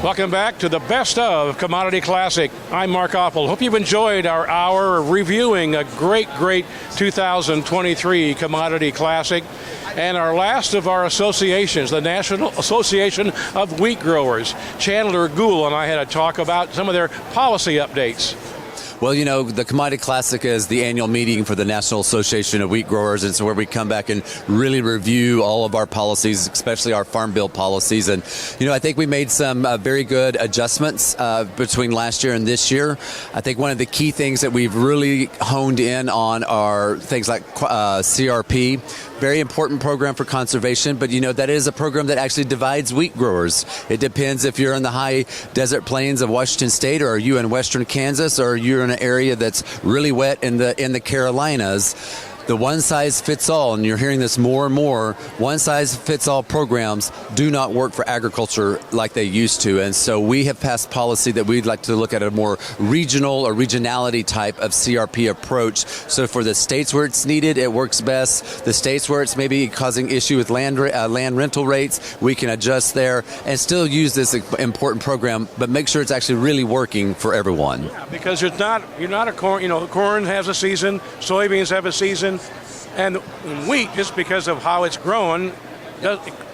Welcome back to the Best of Commodity Classic. I'm Mark Oppel. Hope you've enjoyed our hour of reviewing a great 2023 Commodity Classic and our last of our associations, the National Association of Wheat Growers. Chandler Gould and I had a talk about some of their policy updates. Well, you know, the Commodity Classic is the annual meeting for the National Association of Wheat Growers. It's where we come back and really review all of our policies, especially our Farm Bill policies. And, you know, I think we made some very good adjustments between last year and this year. I think one of the key things that we've really honed in on are things like CRP. Very important program for conservation, but you know, that is a program that actually divides wheat growers. It depends if you're in the high desert plains of Washington State, or are you in western Kansas, or you're in an area that's really wet in the Carolinas. The one-size-fits-all, and you're hearing this more and more, one-size-fits-all programs do not work for agriculture like they used to. And so we have passed policy that we'd like to look at a more regional or regionality type of CRP approach. So for the states where it's needed, it works best. The states where it's maybe causing issue with land rental rates, we can adjust there and still use this important program, but make sure it's actually really working for everyone. Yeah, because you're not a corn, you know, corn has a season, soybeans have a season. And wheat, just because of how it's grown,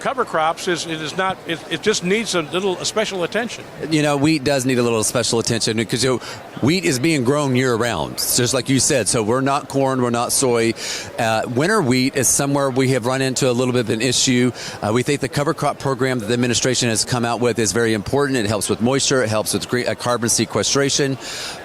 cover crops it just needs a special attention. You know, wheat does need a little special attention because, you know, wheat is being grown year round, just like you said. So we're not corn, we're not soy. Winter wheat is somewhere we have run into a little bit of an issue. We think the cover crop program that the administration has come out with is very important. It helps with moisture, it helps with carbon sequestration.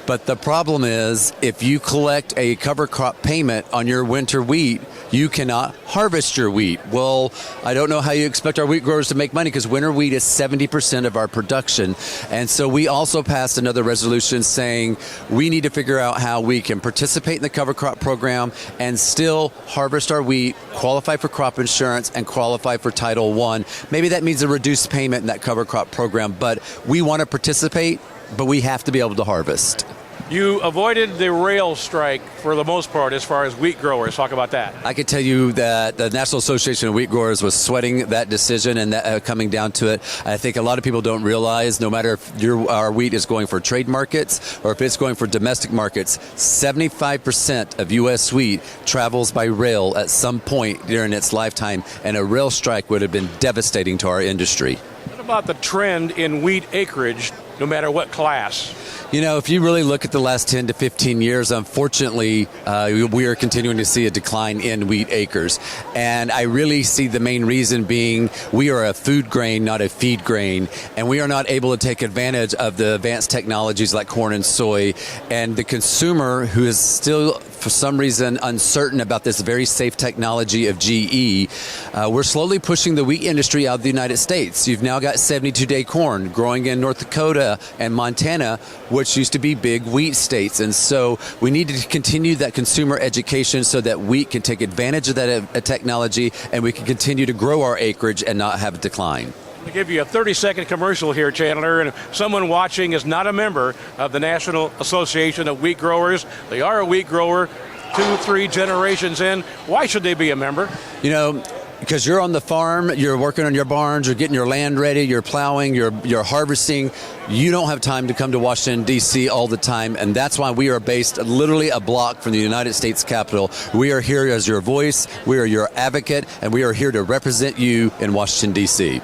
But the problem is, if you collect a cover crop payment on your winter wheat, you cannot harvest your wheat. Well, I don't know how you expect our wheat growers to make money because winter wheat is 70% of our production. And so we also passed another resolution saying we need to figure out how we can participate in the cover crop program and still harvest our wheat, qualify for crop insurance, and qualify for Title I. Maybe that means a reduced payment in that cover crop program, but we want to participate, but we have to be able to harvest. You avoided the rail strike for the most part as far as wheat growers. Talk about that. I can tell you that the National Association of Wheat Growers was sweating that decision and coming down to it. I think a lot of people don't realize, no matter if our wheat is going for trade markets or if it's going for domestic markets, 75% of U.S. wheat travels by rail at some point during its lifetime, and a rail strike would have been devastating to our industry. What about the trend in wheat acreage, no matter what class? You know, if you really look at the last 10 to 15 years, unfortunately, we are continuing to see a decline in wheat acres. And I really see the main reason being we are a food grain, not a feed grain, and we are not able to take advantage of the advanced technologies like corn and soy. And the consumer, who is still, for some reason, uncertain about this very safe technology of GE, we're slowly pushing the wheat industry out of the United States. You've now got 72-day corn growing in North Dakota and Montana, which used to be big wheat states. And so we need to continue that consumer education so that wheat can take advantage of that technology and we can continue to grow our acreage and not have a decline. To give you a 30-second commercial here, Chandler, and if someone watching is not a member of the National Association of Wheat Growers, they are a wheat grower 2-3 generations in, why should they be a member? You know, because you're on the farm, you're working on your barns, you're getting your land ready, you're plowing, you're harvesting. You don't have time to come to Washington, D.C. all the time, and that's why we are based literally a block from the United States Capitol. We are here as your voice, we are your advocate, and we are here to represent you in Washington, D.C.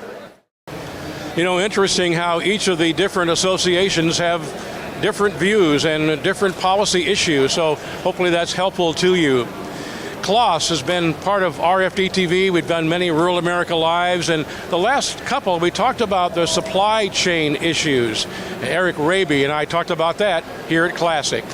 You know, interesting how each of the different associations have different views and different policy issues, so hopefully that's helpful to you. CLOS has been part of RFD-TV. We've done many Rural America Lives, and the last couple we talked about the supply chain issues. Eric Raby and I talked about that here at Classic.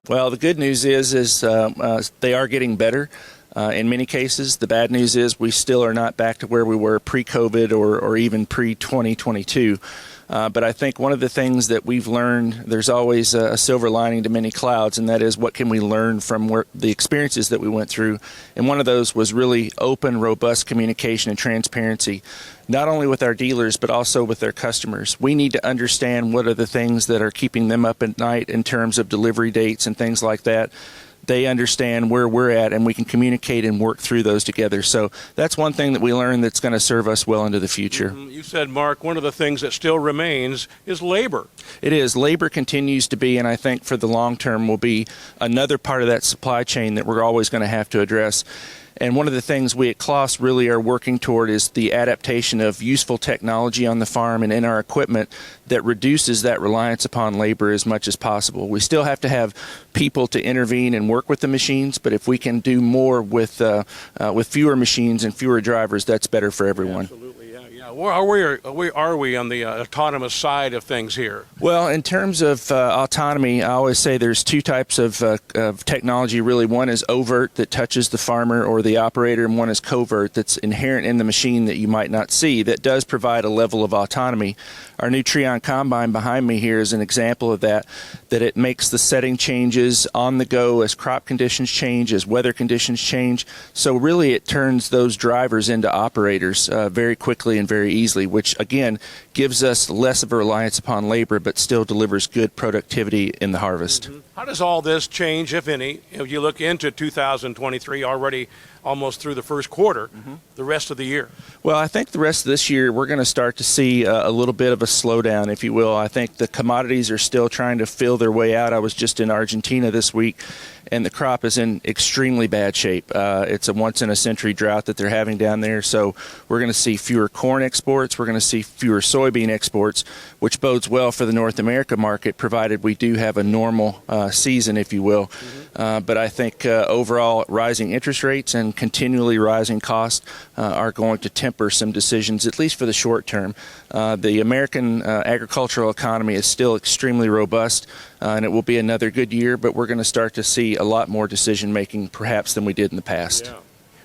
Well, the good news is they are getting better. In many cases, the bad news is we still are not back to where we were pre-COVID or even pre-2022. But I think one of the things that we've learned, there's always a silver lining to many clouds, and that is what can we learn from the experiences that we went through. And one of those was really open, robust communication and transparency, not only with our dealers, but also with their customers. We need to understand what are the things that are keeping them up at night in terms of delivery dates and things like that. they understand where we're at, and we can communicate and work through those together. So that's one thing that we learned that's going to serve us well into the future. You said, Mark, one of the things that still remains is labor. It is. Labor continues to be, and I think for the long term will be another part of that supply chain that we're always going to have to address. And one of the things we at CLOS really are working toward is the adaptation of useful technology on the farm and in our equipment that reduces that reliance upon labor as much as possible. We still have to have people to intervene and work with the machines, but if we can do more with fewer machines and fewer drivers, that's better for everyone. Absolutely, yeah. Where are we on the autonomous side of things here? Well, in terms of autonomy, I always say there's two types of technology, really. One is overt, that touches the farmer or the operator, and one is covert, that's inherent in the machine that you might not see, that does provide a level of autonomy. Our new Treon Combine behind me here is an example of that it makes the setting changes on the go as crop conditions change, as weather conditions change. So really it turns those drivers into operators very quickly and very easily, which again gives us less of a reliance upon labor, but still delivers good productivity in the harvest. How does all this change, if any, if you look into 2023, already almost through the first quarter, the rest of the year? Well, I think the rest of this year we're going to start to see a little bit of a slowdown, if you will. I think the commodities are still trying to feel their way out. I was just in Argentina this week, and the crop is in extremely bad shape. It's a once-in-a-century drought that they're having down there, so we're going to see fewer corn exports. We're going to see fewer soybean exports, which bodes well for the North America market, provided we do have a normal season, if you will. But I think overall rising interest rates and continually rising costs are going to temper some decisions, at least for the short term. The American agricultural economy is still extremely robust, and it will be another good year, but we're going to start to see a lot more decision making perhaps than we did in the past. Yeah.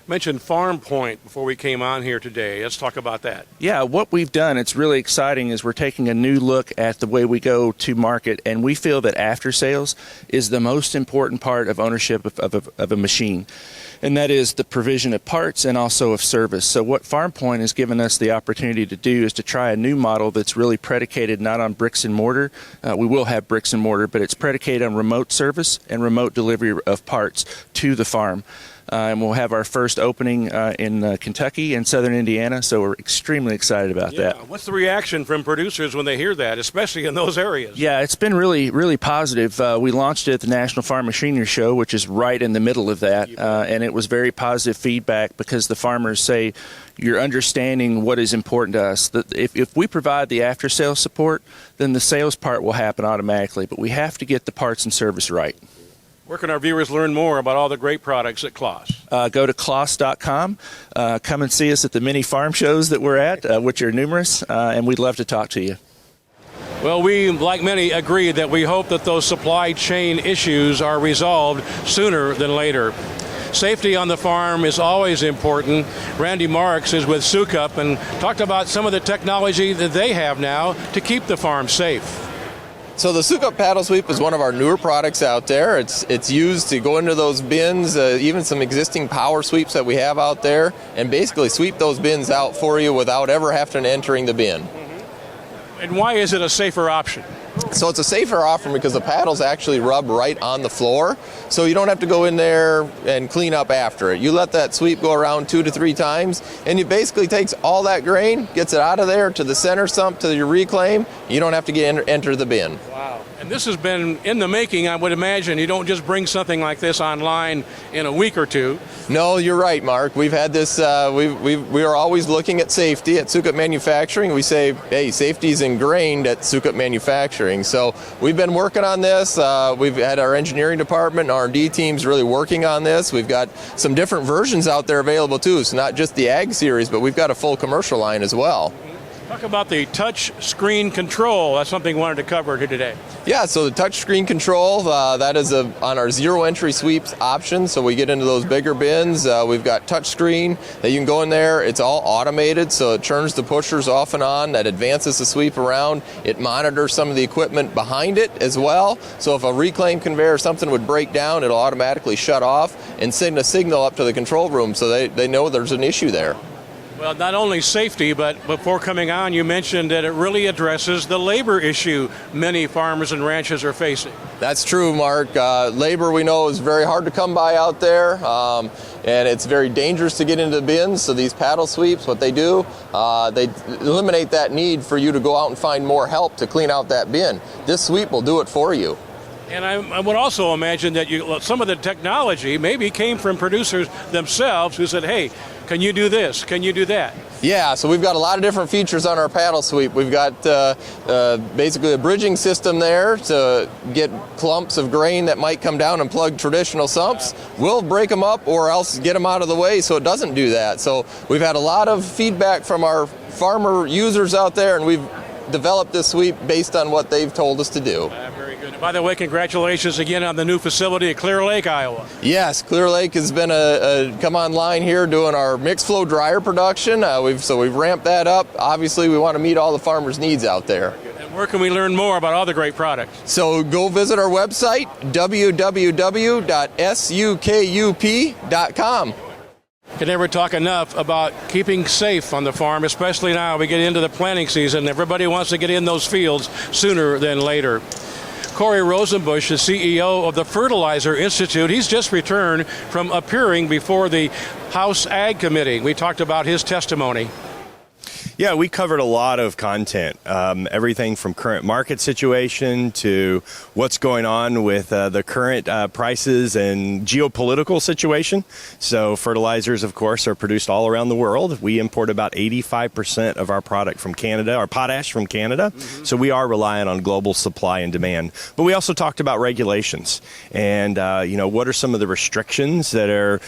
Mentioned Farm Point before we came on here today. Let's talk about that. Yeah, what we've done, it's really exciting, is we're taking a new look at the way we go to market, and we feel that after sales is the most important part of ownership of a machine, and that is the provision of parts and also of service. So what Farm Point has given us the opportunity to do is to try a new model that's really predicated not on bricks and mortar. We will have bricks and mortar, but it's predicated on remote service and remote delivery of parts to the farm. And we'll have our first opening in Kentucky and southern Indiana, so we're extremely excited about that. What's the reaction from producers when they hear that, especially in those areas? Yeah, it's been really, really positive. We launched it at the National Farm Machinery Show, which is right in the middle of that, and it was very positive feedback because the farmers say, you're understanding what is important to us. That if we provide the after-sales support, then the sales part will happen automatically, but we have to get the parts and service right. Where can our viewers learn more about all the great products at CLOS? Go to clos.com. Come and see us at the many farm shows that we're at, which are numerous, and we'd love to talk to you. Well, we, like many, agree that we hope that those supply chain issues are resolved sooner than later. Safety on the farm is always important. Randy Marks is with Sukup and talked about some of the technology that they have now to keep the farm safe. So the Sukup paddle sweep is one of our newer products out there. It's used to go into those bins, even some existing power sweeps that we have out there, and basically sweep those bins out for you without ever having to entering the bin. And why is it a safer option? So it's a safer offering because the paddles actually rub right on the floor, so you don't have to go in there and clean up after it. You let that sweep go around 2 to 3 times, and it basically takes all that grain, gets it out of there to the center sump, to your reclaim. You don't have to enter the bin. Wow. And this has been in the making, I would imagine. You don't just bring something like this online in a week or two. No, you're right, Mark. We've had this, we are always looking at safety at Sukup Manufacturing. We say, hey, safety is ingrained at Sukup Manufacturing. So we've been working on this. We've had our engineering department and R&D teams really working on this. We've got some different versions out there available too. So not just the Ag series, but we've got a full commercial line as well. Talk about the touch screen control. That's something we wanted to cover here today. Yeah, so the touch screen control, that is on our zero entry sweeps option. So we get into those bigger bins. We've got touch screen that you can go in there. It's all automated, so it turns the pushers off and on. That advances the sweep around. It monitors some of the equipment behind it as well. So if a reclaim conveyor or something would break down, it'll automatically shut off and send a signal up to the control room so they know there's an issue there. Well, not only safety, but before coming on, you mentioned that it really addresses the labor issue many farmers and ranchers are facing. That's true, Mark. Labor, we know, is very hard to come by out there, and it's very dangerous to get into the bins. So these paddle sweeps, what they do, they eliminate that need for you to go out and find more help to clean out that bin. This sweep will do it for you. And I would also imagine that some of the technology maybe came from producers themselves who said, hey, can you do this? Can you do that? Yeah, so we've got a lot of different features on our paddle sweep. We've got basically a bridging system there to get clumps of grain that might come down and plug traditional sumps. We'll break them up or else get them out of the way so it doesn't do that. So we've had a lot of feedback from our farmer users out there, and we've developed this sweep based on what they've told us to do. Very good. By the way, congratulations again on the new facility at Clear Lake, Iowa. Yes, Clear Lake has been come online here doing our mixed flow dryer production. We've ramped that up. Obviously, we want to meet all the farmers' needs out there. And where can we learn more about all the great products? So go visit our website, www.sukup.com. Can never talk enough about keeping safe on the farm, especially now we get into the planting season. Everybody wants to get in those fields sooner than later. Corey Rosenbusch, the CEO of the Fertilizer Institute, he's just returned from appearing before the House Ag Committee. We talked about his testimony. Yeah, we covered a lot of content, everything from current market situation to what's going on with the current prices and geopolitical situation. So fertilizers, of course, are produced all around the world. We import about 85% of our product from Canada, our potash from Canada. Mm-hmm. So we are reliant on global supply and demand. But we also talked about regulations and, what are some of the restrictions that are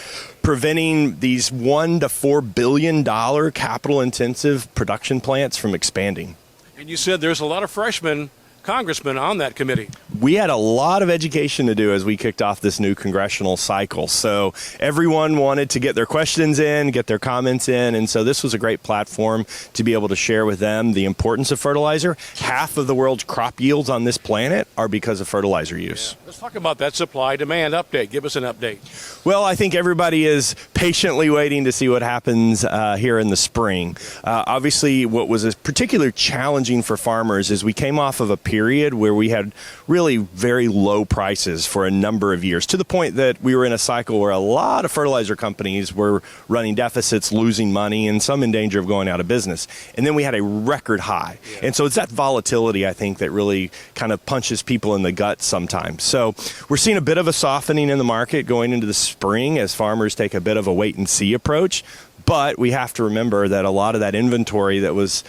preventing these $1 to $4 billion capital-intensive production plants from expanding. And you said there's a lot of freshmen congressmen on that committee. We had a lot of education to do as we kicked off this new congressional cycle. So everyone wanted to get their questions in, get their comments in, and so this was a great platform to be able to share with them the importance of fertilizer. Half of the world's crop yields on this planet are because of fertilizer use. Yeah. Let's talk about that supply-demand update. Give us an update. Well, I think everybody is patiently waiting to see what happens here in the spring. Obviously, what was particularly challenging for farmers is we came off of a period where we had really very low prices for a number of years, to the point that we were in a cycle where a lot of fertilizer companies were running deficits, losing money, and some in danger of going out of business. And then we had a record high. Yeah. And so it's that volatility, I think, that really kind of punches people in the gut sometimes. So we're seeing a bit of a softening in the market going into the spring as farmers take a bit of a wait-and-see approach. But we have to remember that a lot of that inventory that was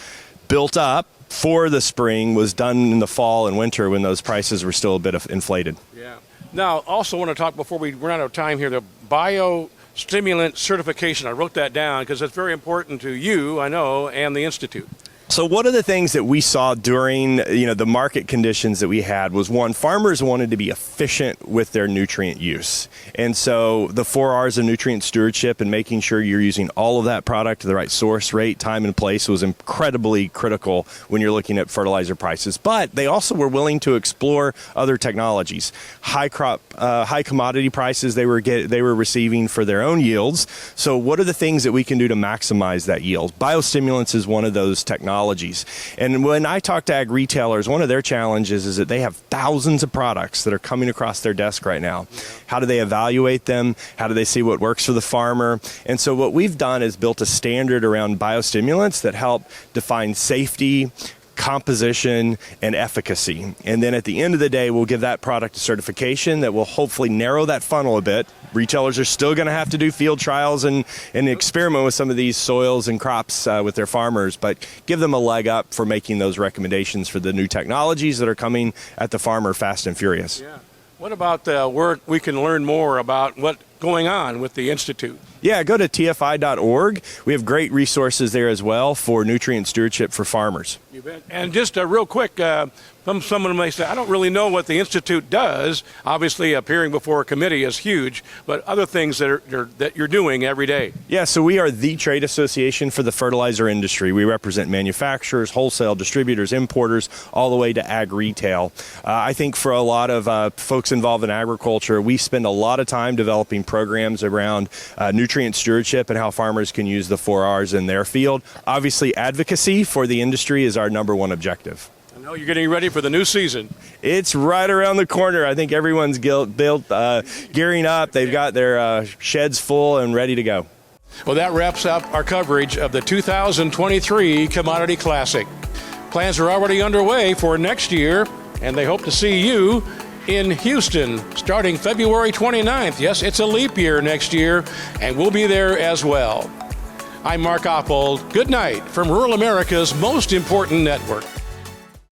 built up for the spring was done in the fall and winter when those prices were still a bit inflated. Yeah. Now, also want to talk before we run out of time here, the biostimulant certification. I wrote that down because it's very important to you, I know, and the Institute. So one of the things that we saw during the market conditions that we had was, one, farmers wanted to be efficient with their nutrient use. And so the 4 R's of nutrient stewardship and making sure you're using all of that product to the right source, rate, time, and place was incredibly critical when you're looking at fertilizer prices. But they also were willing to explore other technologies. High commodity prices they were receiving for their own yields. So what are the things that we can do to maximize that yield? Biostimulants is one of those technologies. And when I talk to ag retailers, one of their challenges is that they have thousands of products that are coming across their desk right now. How do they evaluate them? How do they see what works for the farmer? And so what we've done is built a standard around biostimulants that help define safety, composition, and efficacy. And then at the end of the day, we'll give that product a certification that will hopefully narrow that funnel a bit. Retailers are still going to have to do field trials and experiment with some of these soils and crops with their farmers, but give them a leg up for making those recommendations for the new technologies that are coming at the farmer fast and furious. Yeah. What about where we can learn more about what's going on with the Institute? Yeah, go to tfi.org. We have great resources there as well for nutrient stewardship for farmers. You bet. And just real quick, someone may say, I don't really know what the Institute does. Obviously, appearing before a committee is huge, but other things that you're doing every day. Yeah, so we are the trade association for the fertilizer industry. We represent manufacturers, wholesale distributors, importers, all the way to ag retail. I think for a lot of folks involved in agriculture, we spend a lot of time developing programs around nutrient stewardship and how farmers can use the 4 R's in their field. Obviously, advocacy for the industry is our number one objective. And No, you're getting ready for the new season. It's right around the corner. I think everyone's gearing up. They've got their sheds full and ready to go. Well, that wraps up our coverage of the 2023 Commodity Classic. Plans are already underway for next year, and they hope to see you in Houston starting February 29th. Yes, it's a leap year next year, and we'll be there as well. I'm Mark Oppold. Good night from rural America's most important network.